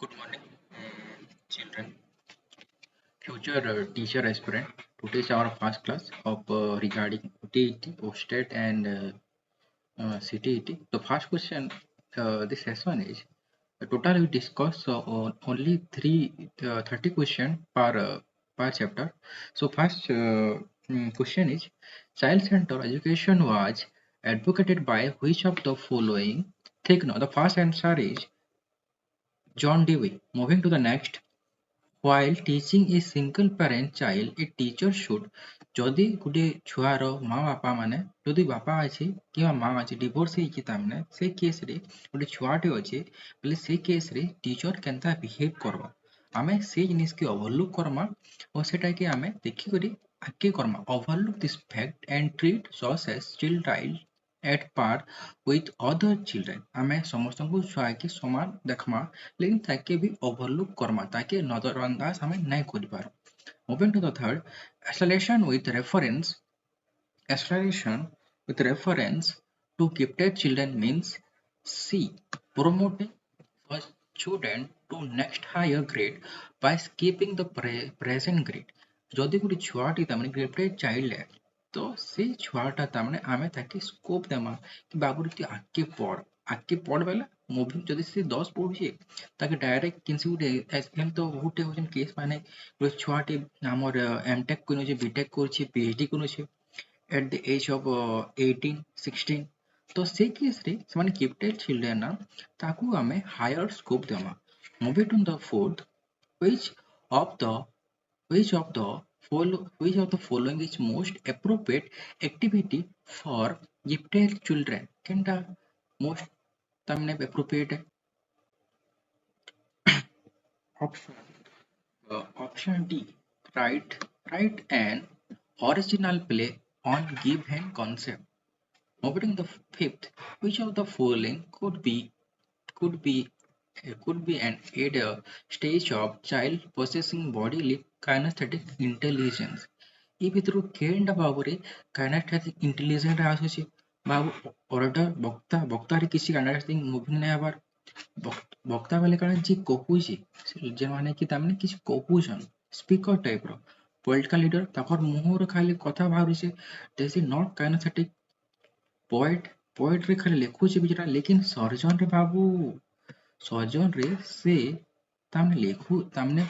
Good morning, children, future teacher aspirant. Today is our first class of regarding OTET, OSTET, and CTET. The first question this session is total we discuss on only 30 question per chapter. So first question is child center education was advocated by which of the following? Take now. The first answer is John Dewey. Moving to the next. While teaching a single parent child, a teacher should ଯଦି ଗୋଟେ ଛୁଆର ମା ବାପା ମାନେ ଯଦି ବାପା ଅଛି କିମ୍ବା ମା ଅଛି ଡିଭୋର୍ସ ହେଇଛି ତାମାନେ ସେ କେସରେ ଗୋଟେ ଛୁଆଟେ ଅଛି ବୋଲେ ସେ କେସରେ ଟିଚର କେନ୍ତା ବିହେଭ କରବା ଆମେ ସେ ଜିନିଷକେ ଓଭରଲୁକ୍ କରମା ଓ ସେଟାକେ ଆମେ ଦେଖିକରି ଆଗକେ କରମା overlook this fact and treat such as child at par with other children ଆମେ ସମସ୍ତଙ୍କୁ ଛୁଆକେ ସମାନ ଦେଖମା लेकिन ताके भी ओवरलुक करमा ताके नजरअंदाज हमें नहीं कर पार moving to the third acceleration with reference to gifted children means C promoting a student to next higher grade by skipping the present grade যদি ଗୋଟେ ଛୁଆଟି ତାମାନେ gifted child तो से छुआटा तामने आमे ताकि स्कोप देमा कि बाबू ती आके पढ़ बेला मुभिंग जदि से 10 पढ़ुचे ताके डायरेक्ट किनसी गुटे एसएम तो गुटे होजन केस माने गुटे छुआटी हमर एमटेक कोनो जे बीटेक करछि पीएचडी कोनो छे एट द एज ऑफ 18 16 तो से केस रे समान गिफ्टेड चिल्ड्रन ना ताकू आमे हायर स्कोप देमा moving to the fourth which of the which of the following is most appropriate activity for gifted children? Kenta most tamne appropriate option option D. Write an original play on given concept. Moving the fifth, which of the following could be could be an either stage of child possessing bodily kinesthetic intelligence. ಈ ଭିତରୁ କେଇଟା ଭାବରେ kinesthetic intelligence ଆସୁଛି ବାବୁ order ବକ୍ତାରେ କିଛି kinesthetic movie ନାହିଁ ହେବାର ବକ୍ତା ବେଲେ କାଣା ଯେ କହୁଛି ଯେମାନେ କି ତାମାନେ କିଛି କହୁଛନ୍ ସ୍ପିକର ଟାଇପର ପଲିଟିକାଲ ଲିଡର ତାଙ୍କର ମୁହଁରେ ଖାଲି କଥା ବାହାରୁଛି this is not kinesthetic poetry ଖାଲି ଲେଖୁଛି ବିଚରା लेकिन सर्जन रे बाबू सर्जन रे से तामने लेखु तामने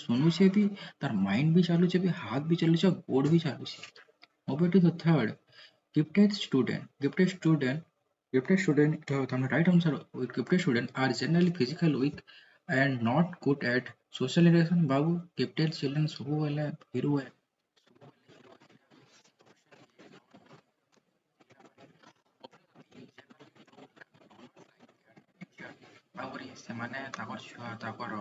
सुनुछे भी तार माइंड भी चालू छे भी हाथ भी चालू छे गोड़ भी चालू छे over to the third gifted student तामने right answer gifted student are generally physical weak and not good at social interaction Babu gifted children सब वाला hero है बाबू रे ସେମାନେ ତାଙ୍କର ଛୁଆ ତାଙ୍କର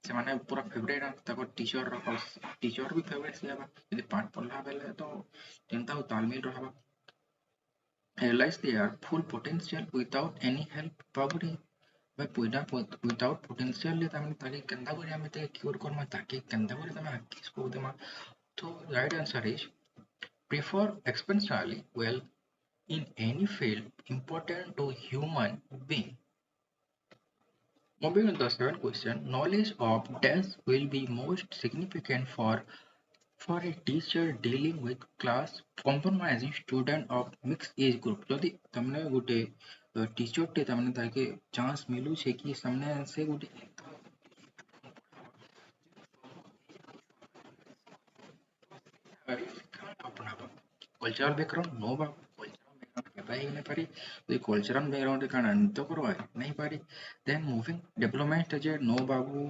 ସେମାନେ ପୁରା ଫେଭରେଟ ତାଙ୍କ टीचर भी फेवरेट से हवा यदि पाठ पढ़ला बेले तो चिंता हो तालमेल रहबा realize their full potential without any help बाबूरे भाई पुइडा without potential ले तामने ताके केंदा करे हमें ते क्योर करमा ताके केंदा करे तमे आके स्कोप देमा तो right answer is prefer exponentially well in any field important to human being. Moving on to the second question, knowledge of dash will be most significant for a teacher dealing with class compromising student of mixed age group. जदि तमने गुटे teacher टे तमने ताके chance मिलू छे कि सामने से गुटे अपनाबा कल्चरल बैकग्राउंड नो बा कल्चरल बैकग्राउंड केबा ही नहीं पारी तो कल्चरल बैकग्राउंड काना तो करवा नहीं पारी then moving development stage no babu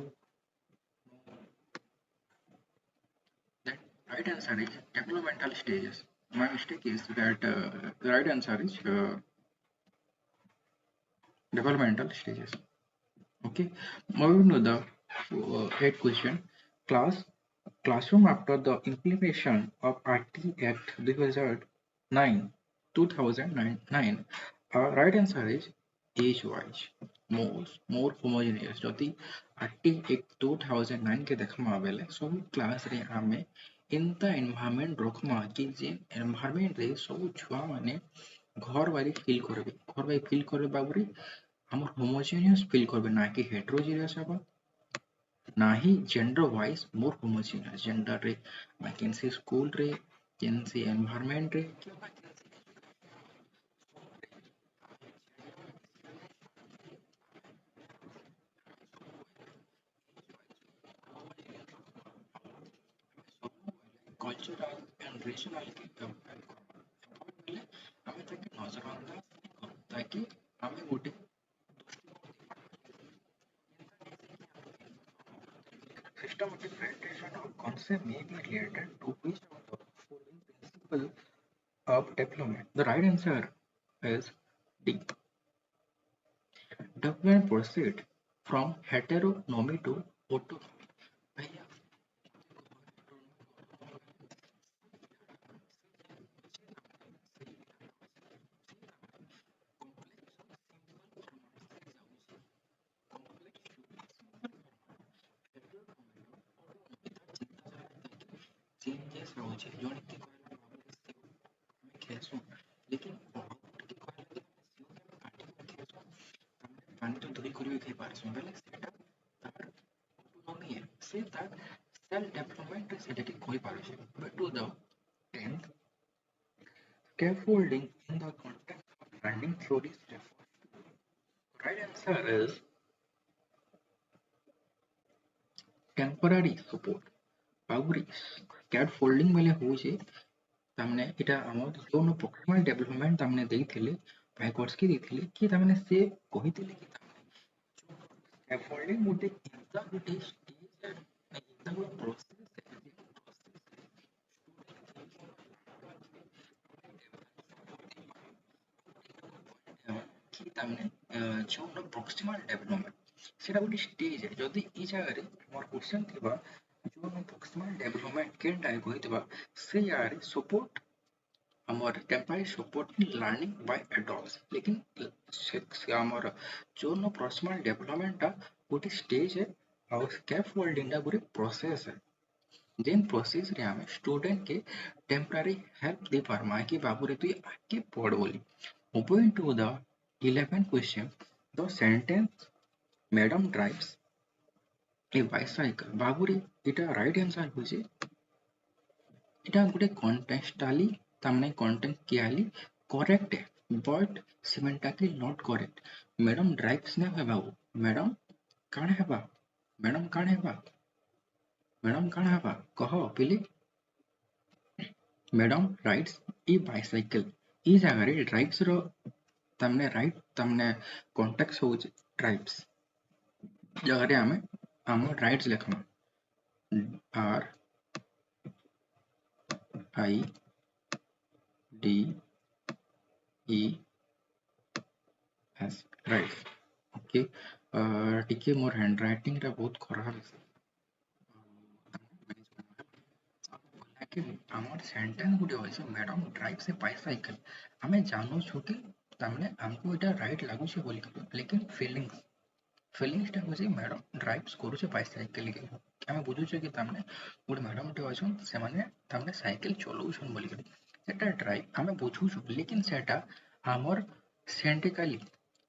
that right answer is developmental stages my mistake is that the right answer is developmental stages okay moving to the eighth question classroom after the implementation of RT Act 2009 right answer is age wise more homogeneous जदि RT Act 2009 के देखमा बेले सब class रे हमें इंता environment Rakhma कि जे environment रे सब छुआ माने घर वाली फील करबे बाबूरे আমার হোমোজিনিয়াস ফিল করবে না কি হেটেरोजिनियस হবা ना ही जेंडर वाइज मोर होमोजिनियस जेंडर रे मैं कैंसी स्कूल रे कैंसी एनवायरनमेंट रे कल्चरल एंड रीजनल के बोले हमें ताकि नजरअंदाज ताकि हमें गोटे systematic presentation of concept may be related to which of the following principle of development. The right answer is D. Development proceed from heteronomy to autonomy. भैया चेंजेस रहुଛି जोन की कहला ଆମେ ଖେସୁ लेकिन बहुत की कहला कि सीओ के काटी खेसु हमने पानी तो दूरी करिवे खाई पारसु बेले सेटा तार ऑटोनॉमी है से तार सेल्फ डेवलपमेंट सेटा की कोई पारछे but to the 10th scaffolding in the context of learning theories refers to right answer is temporary support आउरी scaffolding बेले होउछे तामने इटा हमर जोन प्रोक्सिमल डेवलपमेंट तामने देइथिले भाइकोर्सकी देइथिले कि तामने से कहिथिले कि scaffolding गोटे इंता गोटे स्टेज इंता गोटे प्रोसेस कि तामने जोन प्रोक्सिमल डेवलपमेंट सेटा गोटे स्टेज है जदी ई जगह रे हमर क्वेश्चन थिबा जोन प्रोक्सिमल डेवलपमेंट केनटा कहितबा से यार सपोर्ट ଆମର temporary support in learning by adults लेकिन ଆମର जोन पर्सनल डेवलपमेंट टा गोटे स्टेज है और स्कैफोल्डिंग टा गोटे प्रोसेस है जेन प्रोसेस रे हमें स्टूडेंट के टेम्पररी हेल्प दे पारमा कि बाबू रे तू आगे पढ़ बोली moving to the 11th question the sentence madam drives a bicycle बाबू रे एटा राइट आंसर होजे এটা ଗୋଟେ contextually तामने contextually correct है but semantically not correct madam drives ना है बाबू मैडम काण हेबा मैडम काण हेबा कह पिली मैडम राइड्स ई बाइसाइकल ई जगह रे ड्राइव्स रो तामने राइट तामने कॉन्टेक्स्ट हो ड्राइव्स जगह रे हमें हम राइट्स लिखना are I D E S rights okay टिके मोर हैंड राइटिंग रा बहुत खराब है कि आमर सेंटेंस गुटे होइसे मैडम ड्राइव्स ए बाइसाइकल हमें जानो छु कि तामने हमको एटा राइट लागु छे बोली लेकिन फीलिंग्स टा होइसे मैडम ड्राइव्स करू छे बाइसाइकल के हमें बुझु छे कि तामने गुड मैडम टे अछन से माने तामने साइकिल चलाउ छन बोली करी सेटा ड्राइव हमें बुझु छु लेकिन सेटा हमर सेंटिकली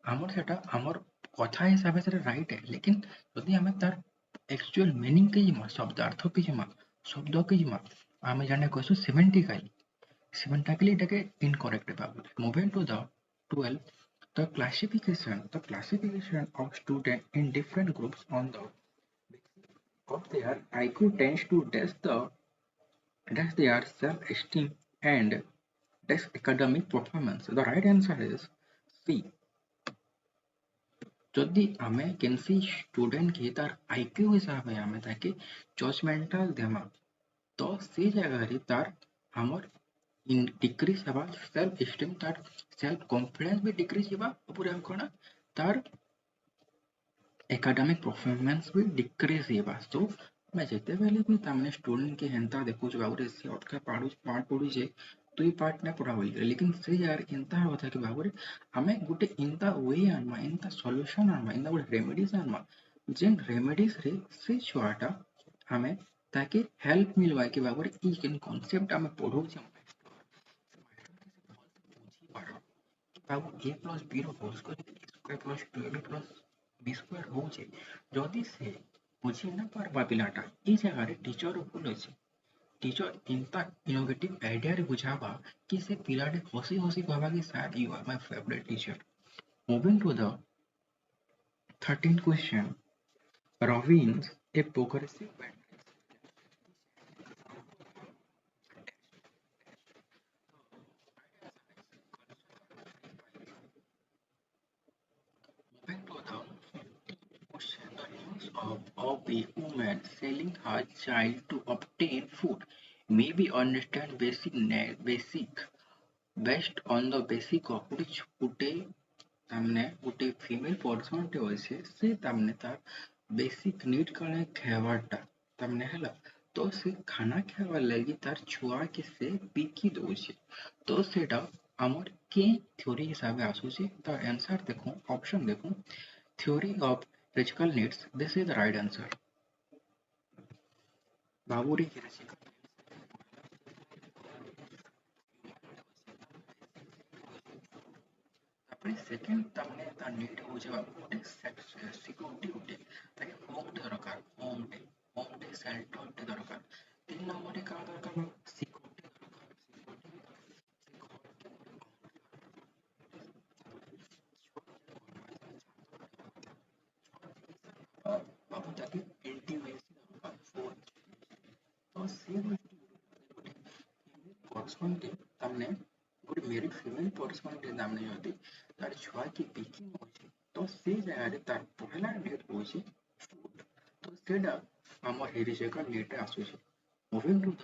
हमर सेटा हमर कथा हिसाब से राइट है लेकिन यदि हमें तार एक्चुअल मीनिंग के जिमा शब्दार्थ के जिमा शब्द के जिमा हमें जाने कहसु सेमेंटिकली एटाके इनकरेक्ट बाबू moving to the 12 the classification of students in different groups on the of their IQ tends to test their self-esteem and test academic performance. The right answer is C. যদি ଆମେ କେନ୍ସି student କି ତାର IQ ହିସାବରେ ଆମେ ତାକେ ଜଜମେଣ୍ଟାଲ ଦେମା ତ ସେ ଜାଗାରେ ତାର ଆମର डिक्रीज हेबा सेल्फ एस्टीम तार सेल्फ कॉन्फिडेंस भी डिक्रीज हेबा ऊपर हम कोना तार एकेडमिक परफॉर्मेंस भी डिक्रीज हेबा तो मैं जेते बेले भी तामने स्टूडेंट के हेंता देखु छ बाबू रे से अटका पार्ट पढु जे तुई पार्ट ना पढ़ा बोली लेकिन से यार इंता होता कि बाबू रे हमें गुटे इंता वे आनमा इंता सॉल्यूशन आनमा इंता गुटे रेमेडीज आनमा जेन रेमेडीज रे से छुआटा हमें ताकि हेल्प मिलवा कि बाबू रे ई केन कांसेप्ट हमें पढौ छ बाबू a plus b रो whole square plus 12 plus b square होचे जदि से बुझी ना पारबा पिलाटा ई जगह रे टीचर भूल अछि टीचर इंता इनोवेटिव आइडिया रे बुझाबा कि से पिलाटे हसी हसी कहबा कि sir you are my favourite teacher moving to the 13th question Ravins a progressive matrix moving to the question the news of a woman selling her child to obtain food maybe understand basic based on the basic of which ଗୋଟେ ତାମାନେ ଗୋଟେ female ପର୍ସନଟେ ଅଛି ସେ ତାମାନେ ତାର basic need କାଣା ଖାଇବାରଟା ତାମାନେ ହେଲା ତ ସେ ଖାନା ଖାଇବାର ଲାଗି ତାର ଛୁଆ କି ସେ ବିକି ଦଉଛି ତ ସେଟା ଆମର କେ ଥିଓରି ହିସାବରେ ଆସୁଛି ତାର ଆନ୍ସର ଦେଖୁ ଅପସନ ଦେଖୁ theory of physical needs this is the right answer ବାବୁରେ ତାପରେ ସେକେଣ୍ଡ ତାମାନେ ତା ନିଡ୍ ହଉଛି ଗୋଟେ ସିକ୍ୟୁରିଟି ଗୋଟେ ତାକେ ହୋମ ଦରକାର ହୋମ ଟେ ସେଲ୍ଟରଟେ ଦରକାର ତିନି ନମ୍ବରରେ କାଣା ଦରକାର ସିକ୍ୟୁରିଟି ବାବୁ ତାକେ ଇଣ୍ଟିମେସି ଦରକାର ତ ସେ ପର୍ସନଟେ ତାମାନେ ଗୋଟେ ମ୍ୟାରିଡ୍ ଫିମେଲ ପର୍ସନଟେ ତାମାନେ ଯଦି ତାର ଛୁଆ କି ବିକି ନଉଛି ତ ସେ ଜାଗାରେ ତାର ପହଲା ନିଡ୍ ହଉଛି ଫୁଡ ତ ସେଇଟା ଆମର ହେରିଜେକା ନିଡ୍ ଆସୁଛି moving to the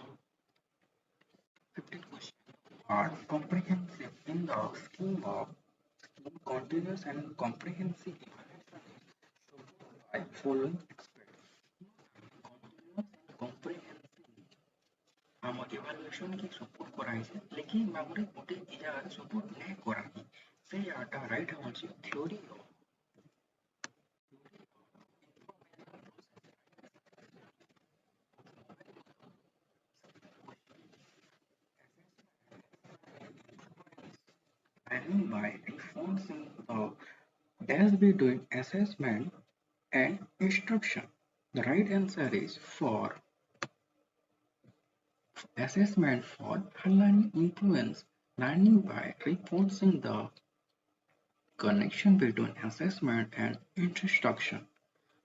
15th question are comprehensive in the scheme of continuous and comprehensive by following aspects continuous and comprehensive ଆମ evaluation की support କରାହେଇଛି लेकिन बाबूरे गोटे ई ଜାଗାରେ support नहीं କରାही ସେ ଜାଗାଟା right ହେଉଛି theory and by enforcing the dash be doing assessment and instruction. The right answer is for assessment for learning influence learning by reinforcing the connection between assessment and instruction.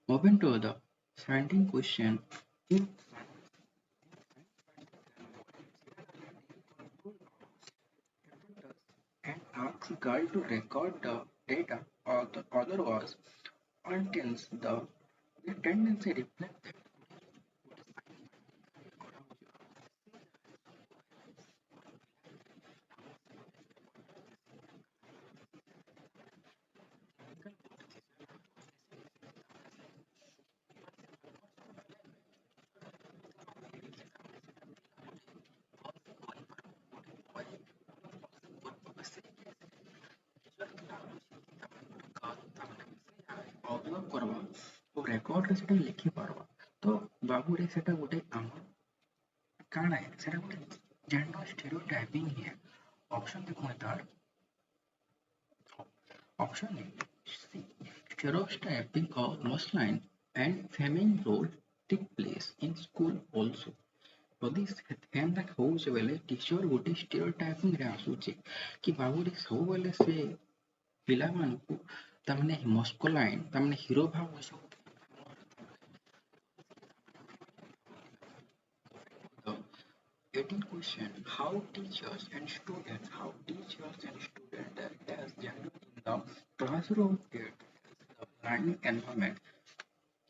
Moving to the 17th question. If and asks girl to record the data or the other was until the tendency reflect observe करवा और record रे सेटा लिखि पारवा तो बाबू रे सेटा गोटे आम काना है सेटा गोटे जेंडर स्टेरियोटाइपिंग है ऑप्शन देखो तार option A C stereotyping of masculine and feminine role take place in school also ଯଦି ହେନ୍ତା ହଉଛି ବେଲେ ଟିଚର ଗୋଟେ stereotyping ରେ ଆସୁଛି କି ବାବୁରେ ସବୁବେଲେ ସେ ପିଲାମାନଙ୍କୁ ତାମାନେ ମସ୍କୁଲାଇନ୍ ତାମାନେ ହିରୋ ଭାବୁଛି 18th question how teachers and students as gender in the classroom learning environment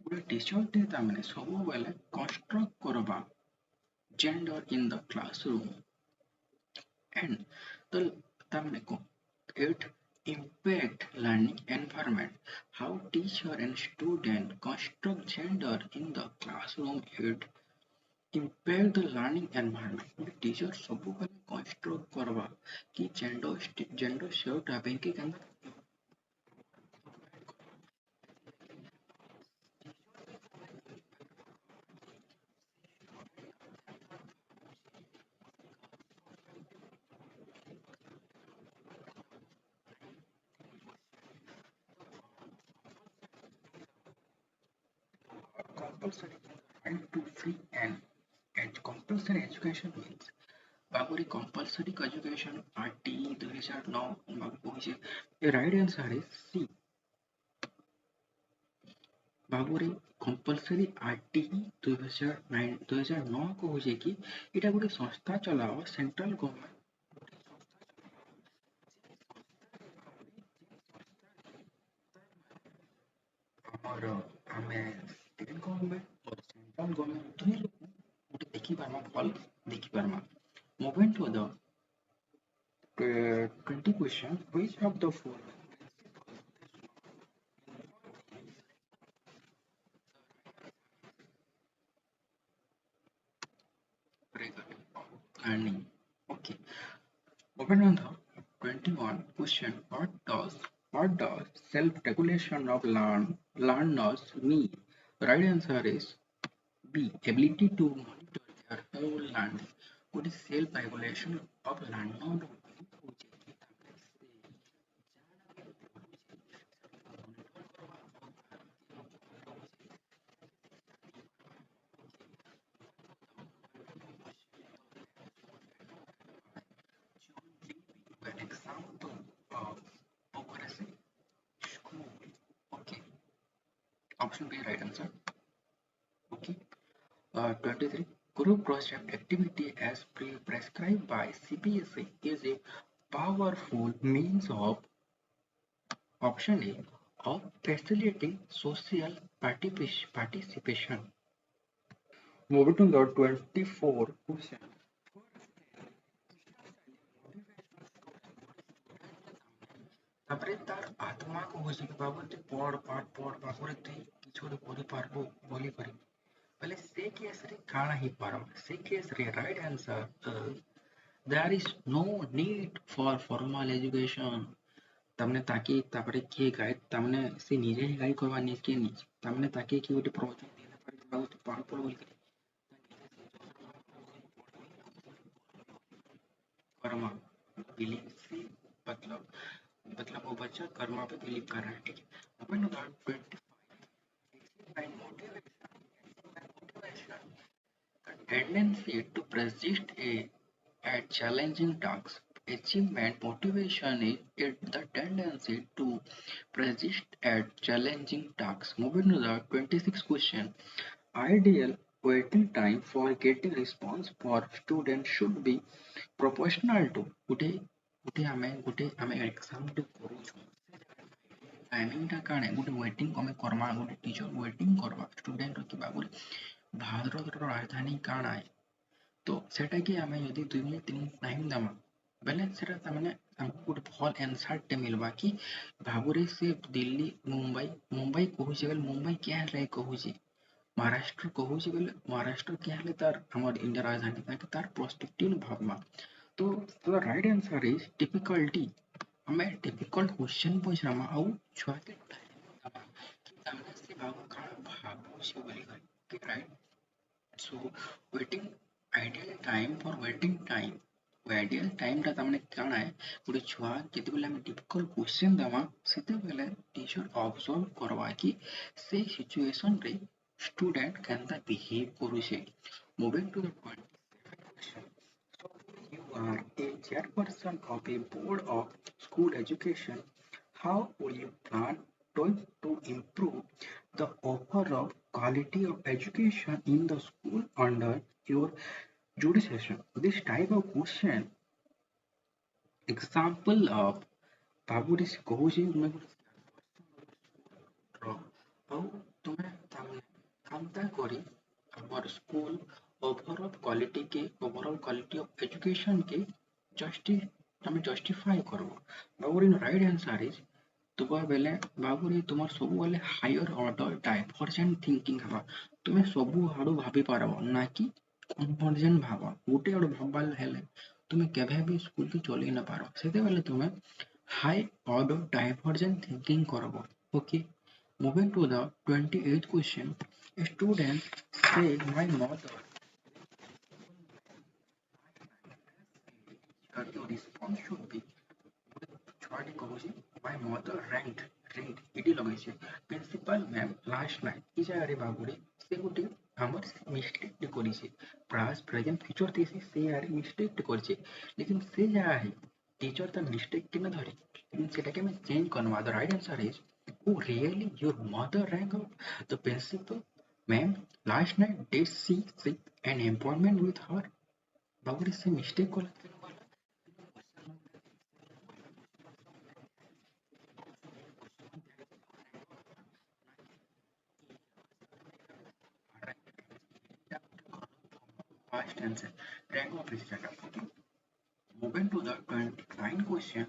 ଗୋଟେ ଟିଚରଟେ ତାମାନେ ସବୁବେଲେ କନଷ୍ଟ୍ରକ୍ଟ କରବା gender in the classroom and the ତାମାନେ it impact learning environment how teacher and student construct gender in the classroom it impact the learning environment teacher ସବୁବେଳେ construct करवा कि gender stereotyping के केंदा compulsory right to free and compulsory education means बाबूरी compulsory education RT 2009 बाबू कौन से the right answer is C बाबूरे compulsory RT 2009 कौन कि इटा गोटे संस्था चलाओ सेंट्रल गवर्नमेंट ଆମର ଆମେ ଷ୍ଟେଟ୍ ଗଭର୍ଣ୍ଣମେଣ୍ଟ ଓ ସେଣ୍ଟ୍ରାଲ ଗଭର୍ଣ୍ଣମେଣ୍ଟ ଦୁହେଁ ଲୋକ ଗୋଟେ ଦେଖିପାରମା ଭଲ ଦେଖିପାରମା Moving to the 20 question, which of the following regarding learning? Okay, moving on the 21 question, what does self-regulation of learners mean? The right answer is B. Ability to monitor their own learning. What is self-regulation of learner? An example of progressing school. Okay, option B right answer. Okay, 23. Group project activity as prescribed by CBSE is a powerful means of option A of facilitating social participation. Moving to the 24 question. ତାପରେ ତାର ଆତ୍ମାକୁ ବୁଝିକି ବାବୁ ତୁ ପଢ ପାଠ ପଢ ବାବୁରେ ତୁଇ କିଛି ଗୋଟେ କରିପାରିବୁ ବୋଲି କରିବୁ ବୋଲେ ସେ କେସରେ କାଣା ହେଇପାରବା ସେ କେସରେ right answer there is no need for formal education ତାମାନେ ତାକେ ତାପରେ କିଏ ଗାଇड ତାମାନେ ସେ ନିଜେ ହିଁ ଗାଇड କରବା ନିଜକେ ନିଜ ତାମାନେ ତାକେ କିଏ ଗୋଟେ ପ୍ରୋଜେକ୍ଟ ଦେଲା ପରେ ବାବୁ ତୁ ପାଠ ପଢ ବୋଲି कर्मा बिलीव से मतलब वो बच्चा कर्मा पे बिलीव कर रहा है ठीक है अपन उदाहरण 25 motivation the tendency to persist at challenging tasks achievement motivation is the tendency to persist at challenging tasks moving to the 26th question ideal waiting time for getting response for students should be proportional to ଗୋଟେ ଆମେ exam ଟେ କରୁଛୁ timing ଟା କାଣା ଗୋଟେ waiting ଆମେ କରମା ଗୋଟେ टीचर ୱେଟିଂ କରବା स्टूडेंट କିବା ଗୋଟେ ଭାରତର ରାଜଧାନୀ କାଣା है तो सेटा कि आमे यदि 2 मिनट 3 मिनट टाइम दमा बेले सेटा तमने हमको गुड फॉल आंसर टे मिलबा कि भाबुरे से दिल्ली मुंबई कहूची बेले मुंबई क्या है कहूची महाराष्ट्र कहूची बेले महाराष्ट्र क्या है तार हमर इंडिया राजधानी ताकि तार पर्सपेक्टिव भाबमा तो the right answer is difficulty हमें डिफिकल्ट क्वेश्चन पूछना आउ छुआ के कि तमने से भाबू से बोली कि right so waiting ideal time for waiting time ideal time ଟା ତାମାନେ କାଣା है ଗୋଟେ ଛୁଆ ଯେତେବେଳେ ଆମେ difficult question ଦବା ସେତେବେଳେ teacher observe करवा कि से situation रे student କେନ୍ତା behave କରୁଛେ moving to the point so you are a chairperson of a board of school education how will you plan to improve the overall quality of education in the school under your jurisdiction. This type of question, example of Baburis କହୁଛି ତୁମେ ଆଉ ତୁମେ କାମତା କରି ଆମର school overall quality of education के justify करबो बाबूरी right answer is तुबा बेले बाबूरी तुमर सब बेले हायर ऑर्डर डाइवर्जेंट थिंकिंग हवा तुमे सब आडू भाबी पारबो ना कि कन्वर्जेंट भाबो गोटे आडू भाबाल हेले तुमे केभे भी स्कूल की चली न पारो सेते बेले तुमे हाई ऑर्डर डाइवर्जेंट थिंकिंग करबो okay moving to the 28th question a student say my mother your response should be ଛୁଆଟି କହୁଛି my mother read ଏଠି ଲଗେଇଛି ପ୍ରିନ୍ସିପାଲ ମ୍ୟାମ୍ ଲାଷ୍ଟ ନାଇଟ୍ ଏ ଜାଗାରେ ବାବୁରେ से गोटे आमर मिस्टेक करिछे पास्ट प्रेजेंट फ्यूचर देसी से यार मिस्टेक करिछे लेकिन से जहाँ है टीचर द मिस्टेक के न धरे लेकिन सेटाके मैं चेंज करवा the right answer is who really your mother rang out the principal ma'am last night did she seek an appointment with her बाबूरे से मिस्टेक को past answer rank of is set up okay moving to the 29 question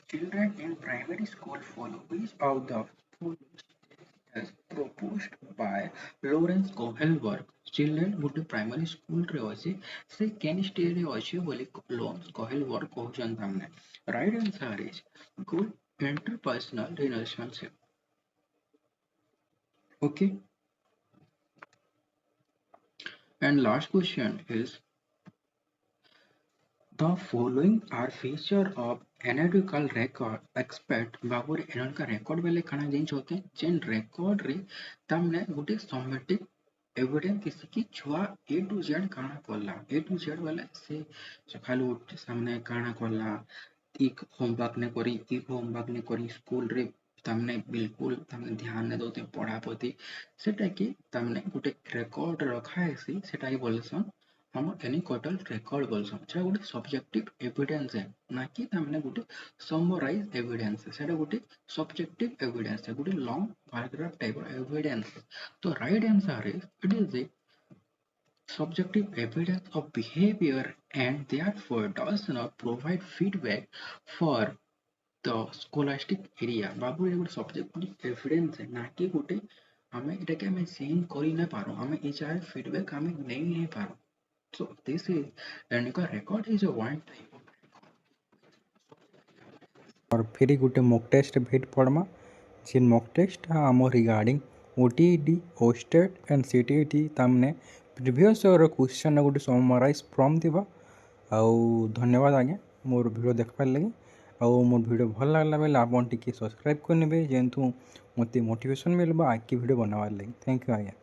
children in primary school follow which of the following as proposed by Lawrence Kohlberg children would primary school रे अछि से केन stage रे अछि बोली Lawrence कोहेलबर्ग कहउछन हमने right answer is good interpersonal relationship okay and last question is the following are feature of analytical record expect बाबूरे एनका record बेले खाना जिन होते जेन record रे तमने गुटे somatic evidence किसी की छुआ ए टू जेड काना करला ए टू जेड वाला से सकालू उठ सामने काना करला एक होमवर्क ने करी एक होमवर्क ने करी स्कूल रे तमने बिल्कुल तमने ध्यान ने दोते पढ़ा प्रति सेटा कि तमने गुटे रेकॉर्ड रखा है सेटा ही बोलसन हम एनी कोटल रेकॉर्ड बोलसन सेटा गुटे सब्जेक्टिव एविडेंस है ना कि तमने गुटे समराइज एविडेंस है सेटा गुटे सब्जेक्टिव एविडेंस है गुटे लॉन्ग पैराग्राफ टाइप एविडेंस तो right answer is it is a subjective evidence of behavior and therefore does not provide feedback for the scholastic area बाबू ये गोटे सब्जेक्टिव एविडेंस है ना कि गोटे हमें एटा के हमें चेंज करि न पारो हमें ए चाहे फीडबैक हमें नहीं पारो so this is and का record is a one type of और फिर गोटे मॉक टेस्ट भेट पड़मा जेन मॉक टेस्ट आम regarding OTET OSSTET and CTET तामने प्रीवियस ईयर क्वेश्चन गोटे समराइज फ्रॉम थिबा आउ धन्यवाद आज्ञा मोर वीडियो देखबार लगे आउ मोर वीडियो भल लागला बेले आपन टिके सब्सक्राइब करनेबे जेंतु मते मोटिवेशन मिलबा आगे वीडियो बनावार लगे थैंक यू आज्ञा।